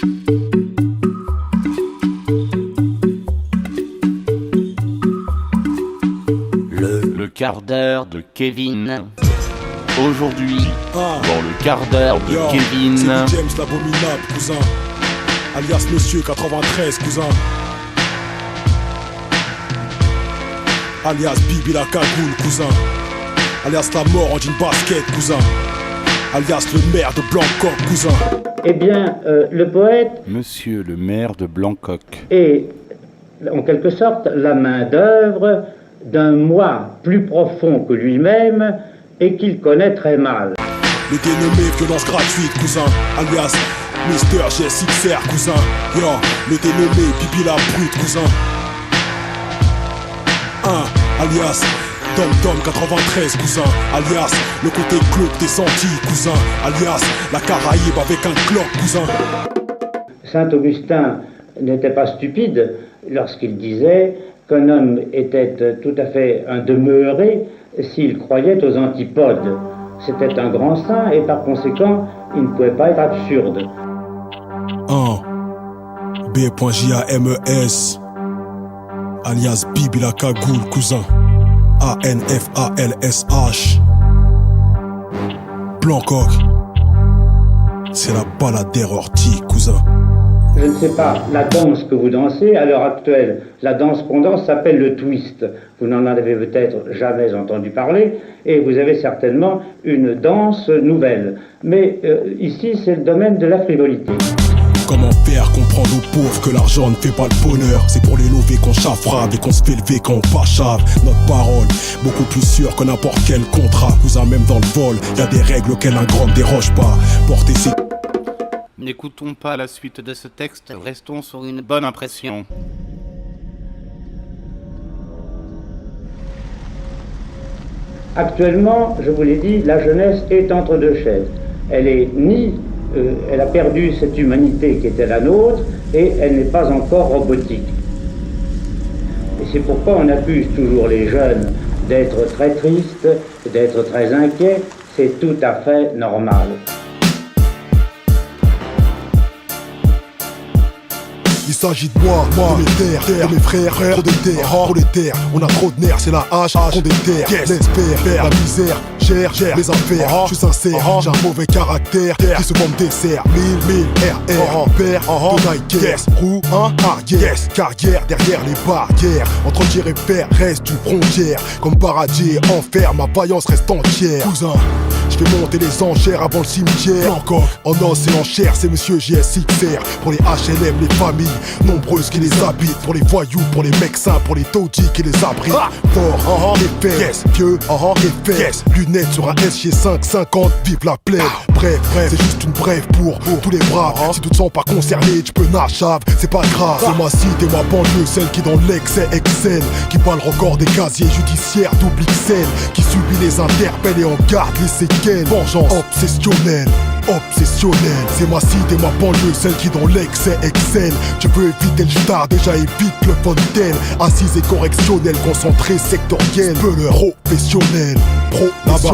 Le quart d'heure de Kevin. Aujourd'hui, dans le quart d'heure de Kevin. C'est James l'abominable, cousin. Alias Monsieur 93, cousin. Alias Bibi la cagoule, cousin. Alias la mort en jean basket, cousin. Alias le maire de Blancoc, cousin. Eh bien, le poète Monsieur le maire de Blancoc est, en quelque sorte, la main d'œuvre d'un moi plus profond que lui-même et qu'il connaît très mal. Le dénommé violence gratuite, cousin. Alias Mister G6R, cousin. Yo, le dénommé Bibi la brute, cousin. Alias Dom Dom 93, cousin. Alias le côté glauque des Antilles, cousin. Alias la Caraïbe avec un clock, cousin. Saint-Augustin n'était pas stupide lorsqu'il disait qu'un homme était tout à fait un demeuré s'il croyait aux antipodes. C'était un grand saint et par conséquent, il ne pouvait pas être absurde. B.J.A.M.E.S. alias Bibi la cagoule, cousin. A-N-F-A-L-S-H. Blancoc. C'est la baladère ortie, cousin. Je ne sais pas, la danse que vous dansez à l'heure actuelle, la danse qu'on danse s'appelle le twist. Vous n'en avez peut-être jamais entendu parler et vous avez certainement une danse nouvelle. Mais ici, c'est le domaine de la frivolité. Comment faire comprendre aux pauvres que l'argent ne fait pas le bonheur? C'est pour les lever qu'on chafrave et qu'on se fait lever quand on pachave. Notre parole, beaucoup plus sûre que n'importe quel contrat. Cousin, même dans le vol, y a des règles auxquelles un grand ne déroge pas. Porter ses... N'écoutons pas la suite de ce texte, restons sur une bonne impression. Actuellement, je vous l'ai dit, la jeunesse est entre deux chaises. Elle est elle a perdu cette humanité qui était la nôtre et elle n'est pas encore robotique. Et c'est pourquoi on accuse toujours les jeunes d'être très tristes, d'être très inquiets. C'est tout à fait normal. Il s'agit de moi, de mes terres, de mes frères, trop de terre, prolétaires. On a trop de nerfs, c'est la hache qu'on déterre. L'espère, la misère, gère mes affaires. Je suis sincère, j'ai un mauvais caractère qui se vend me dessert. 1000 RR, père de Nike, roue, arrière, carrière derrière les barrières. Entre tir et fer reste une frontière. Comme paradis et enfer, ma vaillance reste entière. Cousin, je fais monter les enchères avant le cimetière. Encore en os et en chair, c'est monsieur JSXR. Pour les HLM, les familles nombreuses qui les habitent. Pour les voyous, pour les mecs sains, pour les taudis qui les abritent. Fort, les fesses, vieux, les fesses. Lunettes sur un SG5 50, vive la plaine. Bref, c'est juste une brève pour tous les braves. Si tu te sens pas concerné, tu peux nachave, c'est pas grave. C'est ma cité, ma banlieue, celle qui dans l'excès excelle. Qui bat le record des casiers judiciaires double XL. Qui subit les interpelles et en garde les séquelles. Vengeance obsessionnelle. C'est ma cité, ma banlieue, celle qui dans l'excès excelle. Tu veux éviter le star, déjà évite le fontaine. Assise et correctionnelle, concentrée, sectorielle. Peu le professionnel.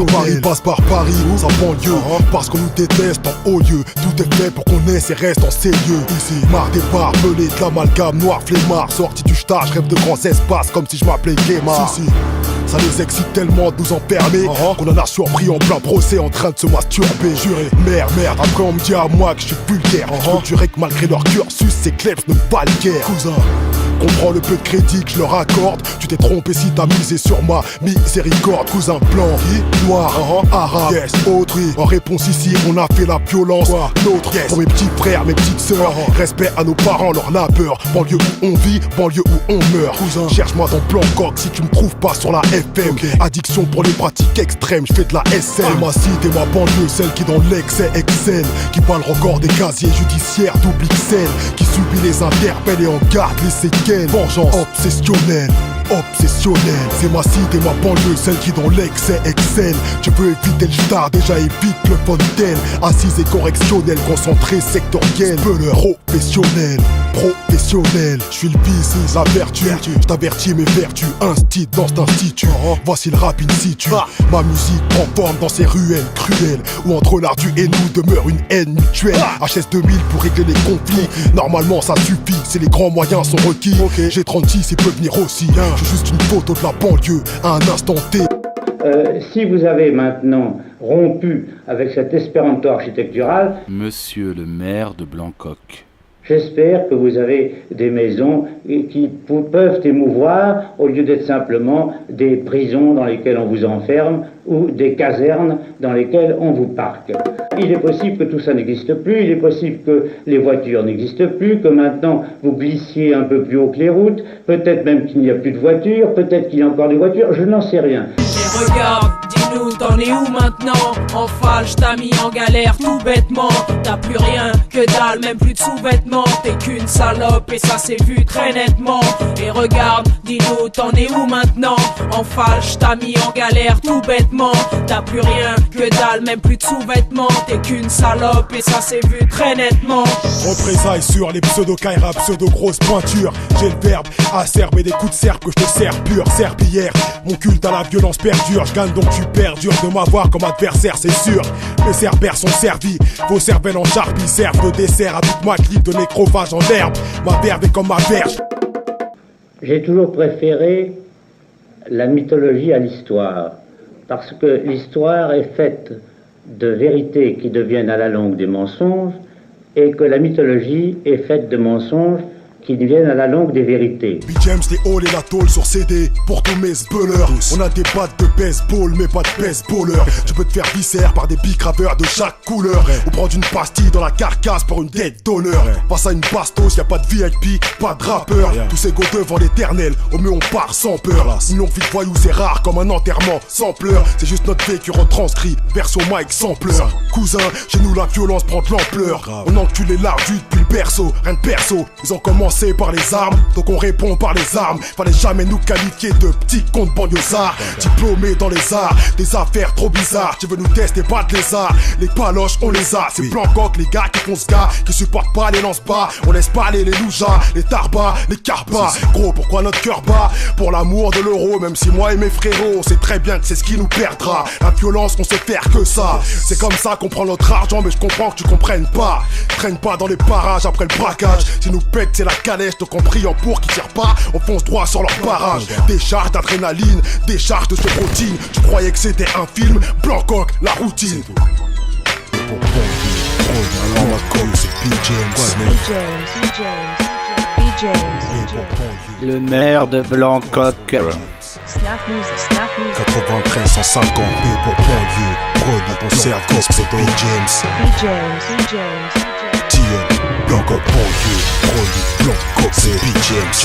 Paris passe par Paris, sa banlieue. Parce qu'on nous déteste en haut lieu. Tout est fait pour qu'on naisse et reste en ces lieux. Ici, marre des barbelés, de l'amalgame noir, flemmard. Sorti du stage, rêve de grands espaces comme si je m'appelais Guémard. Ça les excite tellement de nous enfermer qu'on en a surpris en plein procès en train de se masturber. Juré, merde, après on me dit à moi que je suis vulgaire. Je peux durer que malgré leur cursus, ces kleps ne valent guère. Cousin, comprends le peu de crédit que je leur accorde. Tu t'es trompé si t'as misé sur ma miséricorde. Cousin blanc, noir, arabe, autrui. En réponse ici, on a fait la violence. L'autre, pour mes petits frères, mes petites sœurs. Respect à nos parents, leur labeur. Banlieue où on vit, banlieue où on meurt. Cousin, cherche-moi dans Blancoc si tu me trouves pas sur la FM. Addiction pour les pratiques extrêmes, je fais de la SM. Ma cité, ma banlieue, celle qui dans l'excès excelle. Qui bat le record des casiers judiciaires double XL. Qui subit les interpelles et en garde les séquelles. Vengeance obsessionnelle. C'est ma cité, ma banlieue, celle qui dans l'excès excelle. Tu veux éviter le star, déjà évite le fontaine. Assise et correctionnelle, concentrée, sectorielle. Peu le professionnel. professionnel. Je suis le business, la vertu. Je t'avertis mes vertus, instit dans cet institut. Voici le rap in situ. Ma musique prend forme dans ces ruelles cruelles, où entre l'ardu et nous demeure une haine mutuelle. HS 2000 pour régler les conflits. Normalement ça suffit, si les grands moyens sont requis. J'ai 36, il peut venir aussi. J'ai juste une photo de la banlieue à un instant T. Si vous avez maintenant rompu avec cet espéranto architectural, Monsieur le maire de Blancoc. j'espère que vous avez des maisons qui peuvent émouvoir au lieu d'être simplement des prisons dans lesquelles on vous enferme ou des casernes dans lesquelles on vous parque. Il est possible que tout ça n'existe plus, il est possible que les voitures n'existent plus, que maintenant vous glissiez un peu plus haut que les routes, peut-être même qu'il n'y a plus de voitures, peut-être qu'il y a encore des voitures, je n'en sais rien. Et regarde, dis-nous, t'en es où maintenant? En falche, t'as mis en galère tout bêtement. T'as plus rien, que dalle, même plus de sous-vêtements. T'es qu'une salope et ça s'est vu très nettement. Et regarde, dis-nous, t'en es où maintenant? En falche, t'as mis en galère tout bêtement. T'as plus rien, que dalle, même plus de sous-vêtements. T'es qu'une salope et ça s'est vu très nettement. Représailles sur les pseudo-kaira, pseudo-grosses pointures. J'ai le verbe acerbe et des coups de serpe que je te sers pur, serpillière. Mon culte à la violence perdure, je gagne donc tu perdures de m'avoir comme adversaire, c'est sûr. Mes cerbères sont servis, vos cervelles en charpie servent de dessert à toute ma clique de nécrophage en herbe. Ma verve est comme ma verge. J'ai toujours préféré la mythologie à l'histoire, parce que l'histoire est faite de vérités qui deviennent à la longue des mensonges, et que la mythologie est faite de mensonges qui deviennent à la longue des vérités. B-James, les halls et la tôle sur CD pour tous mes spellers. On a des battes de baseball mais pas de baseballers. Tu peux te faire viscère par des bicraveurs de chaque couleur, ou prendre une pastille dans la carcasse pour une dette d'honneur. Face à une bastos, y a pas de VIP, pas de rappeur. Tous ces go devant l'éternel, au mieux on part sans peur. Une longue vie de voyou c'est rare comme un enterrement sans pleurs. C'est juste notre vécu retranscrit, version Mike sans pleurs. Cousin, chez nous la violence prend de l'ampleur. On encule les larves depuis le berceau, rien de perso. Ils ont commencé par les armes, donc on répond par les armes. Fallait jamais nous qualifier de petits comptes banlieusards. Diplômés dans les arts, des affaires trop bizarres. Tu veux nous tester, pas de lézard. Les paloches, on les a. C'est Blancoc, les gars qui font ce gars, qui supportent pas les lance-bas. On laisse pas aller les loujas, les tarbas, les carbas. Gros, pourquoi notre cœur bat? Pour l'amour de l'euro, même si moi et mes frérots, on sait très bien que c'est ce qui nous perdra. La violence, on sait faire que ça. C'est comme ça qu'on prend notre argent, mais je comprends que tu comprennes pas. Traîne pas dans les parages après le braquage. Si nous pète, c'est la calèche, donc on prie en pour qui tire pas, on fonce droit sur leur barrage. Des charges d'adrénaline, des charges de protéines. Tu croyais que c'était un film, Blancoc, la routine. Le maire de Blancoc. 93 150 B pour banlieue, produit ton service, c'est B-James. Blancoc banlieue, produit Blancoc, c'est B-James,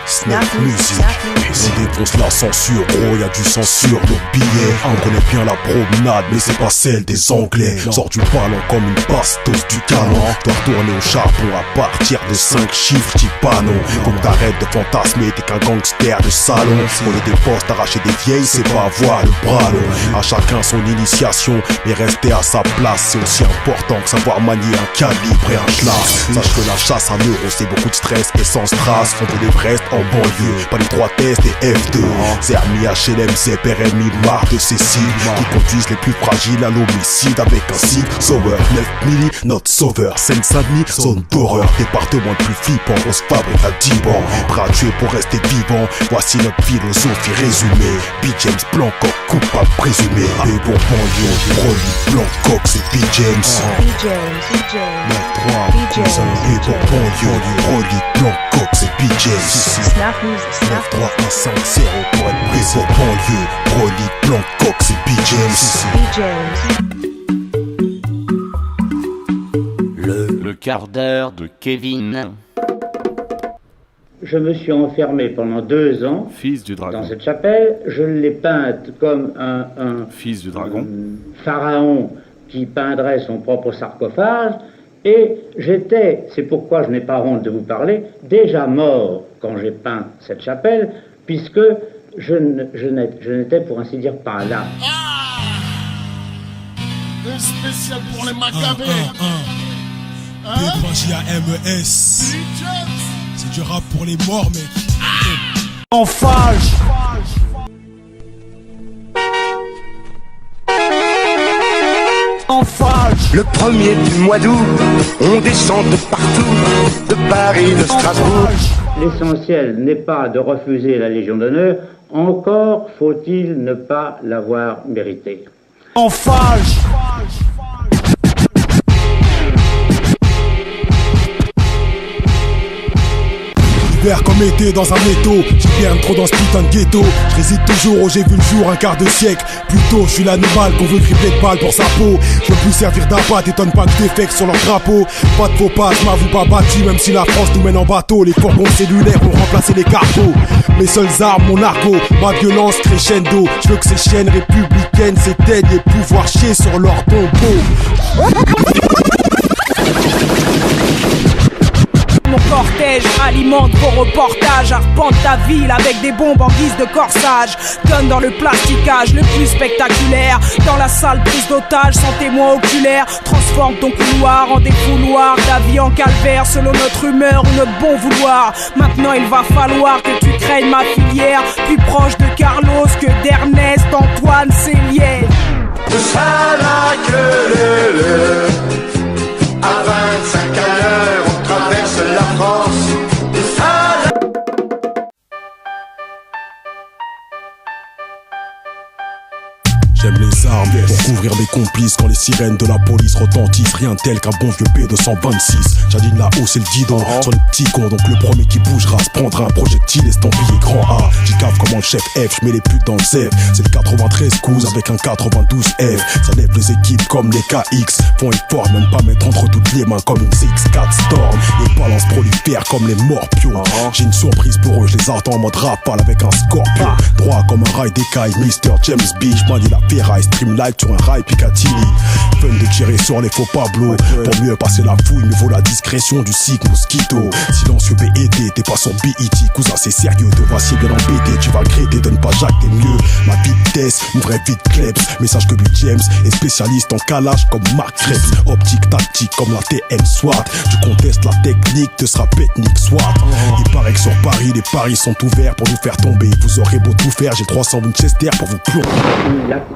Snap Music, on défonce la censure, gros y'a du sang sur le billet. On connaît bien la promenade, mais c'est pas celle des Anglais. Sors du ballon comme une bastos du canon. Dois retourner au charbon à partir de 5 chiffres, dis pas non. Faut que t'arrêtes de fantasmer, t'es qu'un gangster de salon. Voler des postes, arracher des vieilles, c'est pas avoir le bras long. À chacun son initiation, mais rester à sa place, c'est aussi important que savoir manier un calibre et un schlag. Sache que la chasse à l'euro, c'est beaucoup de stress et sans strass. On veut des Brest en banlieue, pas les 3 tests et F2. C'est Ami HLM, c'est RMI, marque de Cécile, qui conduisent les plus fragiles à l'homicide avec un signe Sauver 9 milli, notre sauveur. Seine-Saint-Denis, zone d'horreur, département le plus flippant, on se fabrique à 10 bancs. Prêt à tuer pour rester vivant, voici notre philosophie résumée. B-James, Blancoc, coupable présumé. Et pour banlieue, Broly, Blancoc, c'est B-James. 9-3, cousin, et pour banlieue, Broly, Blancoc, c'est B-James. 9-3-1-5-0 pour être précis. Pour banlieue, Broly, Blancoc, c'est B-James. Le quart d'heure de Kevin. Je me suis enfermé pendant 2 ans Fils du dragon. dans cette chapelle. Je l'ai peinte comme un Fils du dragon. pharaon qui peindrait son propre sarcophage. Et j'étais, c'est pourquoi je n'ai pas honte de vous parler, déjà mort quand j'ai peint cette chapelle, puisque je n'étais pour ainsi dire pas là. Un spécial pour les Maccabées. P.J.A.M.E.S. C'est du rap pour les morts, mec. En fâche. En fâche. Le 1er du mois d'août, on descend de partout, de Paris, de Strasbourg. L'essentiel n'est pas de refuser la Légion d'honneur, encore faut-il ne pas l'avoir méritée. En fâche. Hiver comme été dans un métaux, j'hiberne trop dans ce putain de ghetto. Je réside toujours où j'ai vu le jour un quart de siècle. Plutôt je suis l'animal qu'on veut tripler de balles pour sa peau. Je veux plus servir d'appât, t'étonne pas que je défecte sur leur drapeau. Pas de faux pas, je m'avoue pas battu, même si la France nous mène en bateau. Les fourgons cellulaires ont remplacé les cargos. Mes seules armes, mon argot, ma violence crescendo. Je veux que ces chaînes républicaines s'éteignent et pouvoir chier sur leur tombeau. Mon cortège alimente vos reportages, arpente ta ville avec des bombes en guise de corsage. Donne dans le plasticage le plus spectaculaire. Dans la salle prise d'otage sans témoin oculaire. Transforme ton couloir en défouloir, ta vie en calvaire selon notre humeur ou notre bon vouloir. Maintenant il va falloir que tu craignes ma filière, plus proche de Carlos que d'Ernest Antoine Célier. De ça la gueule, à 25 à l'heure, on traverse la France. De ça la... J'aime les armes pour couvrir mes complices quand les sirènes de la police retentissent. Rien tel qu'un bon vieux P226. J'aligne là-haut c'est le guidon sur les petits cons. Donc le premier qui bougera se prendra un projectile estampillé grand A. J'y cave comme le chef F, j'mets les putes dans le Z. C'est le 93 coups avec un 92 F. Ça lève les équipes comme les KX. Font effort même pas mettre entre toutes les mains comme une 6-4 Storm. Et balance prolifère comme les morpions. J'ai une surprise pour eux, je les attends en mode rafale avec un scorpion. Droit comme un rail d'écaille, Mr. James Beach. J'manie la ferraille, streamlight sur un rail Piccadilly. Fun de tirer sur les faux Pablo. Pour mieux passer la fouille, mais vaut la discrétion du Sig Mosquito. Silencieux BET, t'es pas sur BET. Cousin c'est sérieux, te voici bien embêté. Tu vas regretter de ne pas Jacques, t'es mieux. Ma vitesse, une vraie vie de Klebs. Message que Bill James est spécialiste en calage comme Mark Krebs. Optique tactique comme la TM SWAT. Tu contestes la technique, te sera petnik SWAT. Il paraît que sur Paris, les paris sont ouverts pour nous faire tomber. Vous aurez beau tout faire, j'ai 300 Winchester pour vous plomber.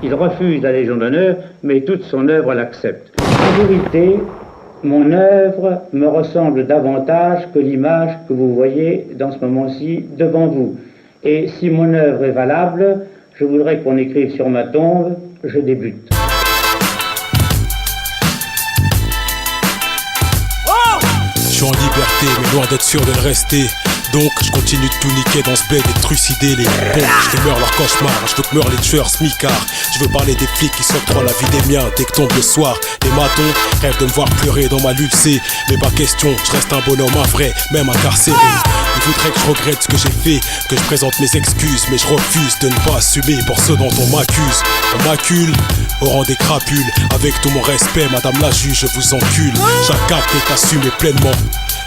Il refuse la Légion d'honneur, mais toute son œuvre l'accepte. En vérité, mon œuvre me ressemble davantage que l'image que vous voyez dans ce moment-ci devant vous. Et si mon œuvre est valable, je voudrais qu'on écrive sur ma tombe « Je débute ». Je suis en liberté, mais loin d'être sûr de le rester. Donc je continue de tout niquer dans ce bled et de trucider les bombes. Je veux meurtre leur cauchemar, je veux que meurent les tueurs smicards. Je veux parler des flics qui s'octroient la vie des miens dès que tombe le soir. Les matons rêvent de me voir pleurer dans ma lulcée. Mais pas question, je reste un bonhomme, un vrai, même incarcéré. Ils voudraient que je regrette ce que j'ai fait, que je présente mes excuses. Mais je refuse de ne pas assumer pour ceux dont on m'accuse. On m'accule au rang des crapules. Avec tout mon respect, madame la juge, je vous encule. Chaque acte est assumé pleinement.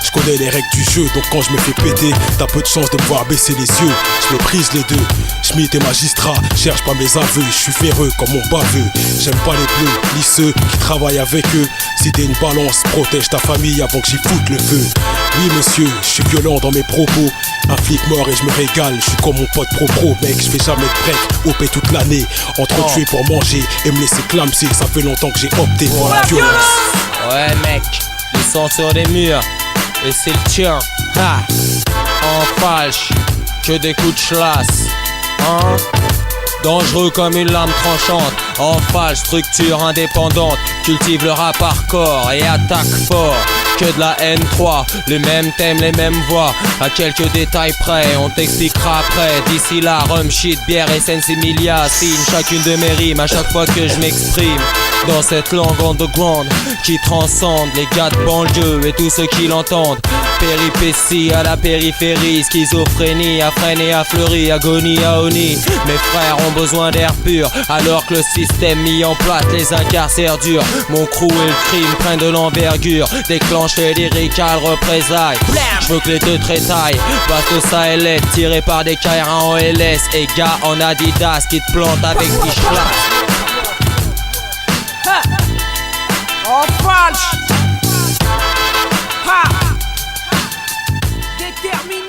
Je connais les règles du jeu, donc quand je me fais péter, t'as peu de chance de me voir baisser les yeux. Je méprise les deux, Schmitt et magistrat, cherche pas mes aveux, je suis véreux comme mon baveux. J'aime pas les bleus, ni ceux qui travaillent avec eux. Si t'es une balance, protège ta famille avant que j'y foute le feu. Oui monsieur, je suis violent dans mes propos. Un flic mort et je me régale, je suis comme mon pote pro, mec, je fais jamais de break, OP toute l'année. Entre tuer pour manger et me laisser clamser, ça fait longtemps que j'ai opté pour la violence. Ouais mec, ils sont sur les murs. Et c'est le tien, ha. En fâche, que des coups de chlasse, hein. Dangereux comme une lame tranchante. En fâche, structure indépendante. Cultive le rap hardcore et attaque fort. Que de la N3, les mêmes thèmes, les mêmes voix. À quelques détails près, on t'expliquera après. D'ici là, rhum, shit, bière et sensimilia signe chacune de mes rimes à chaque fois que je m'exprime. Dans cette langue underground qui transcende les gars de banlieue et tous ceux qui l'entendent. Péripéties à la périphérie, schizophrénie, à freiner, à fleurir, agonie, à oni. Mes frères ont besoin d'air pur, alors que le système mis en place les incarcère dur. Mon crew et le crime prennent de l'envergure, déclenche les lyricales représailles. Je veux que les deux trétaillent, bateau sahélète tiré par des KR en LS et gars en Adidas qui te plantent avec des schlaps. En falche. déterminé.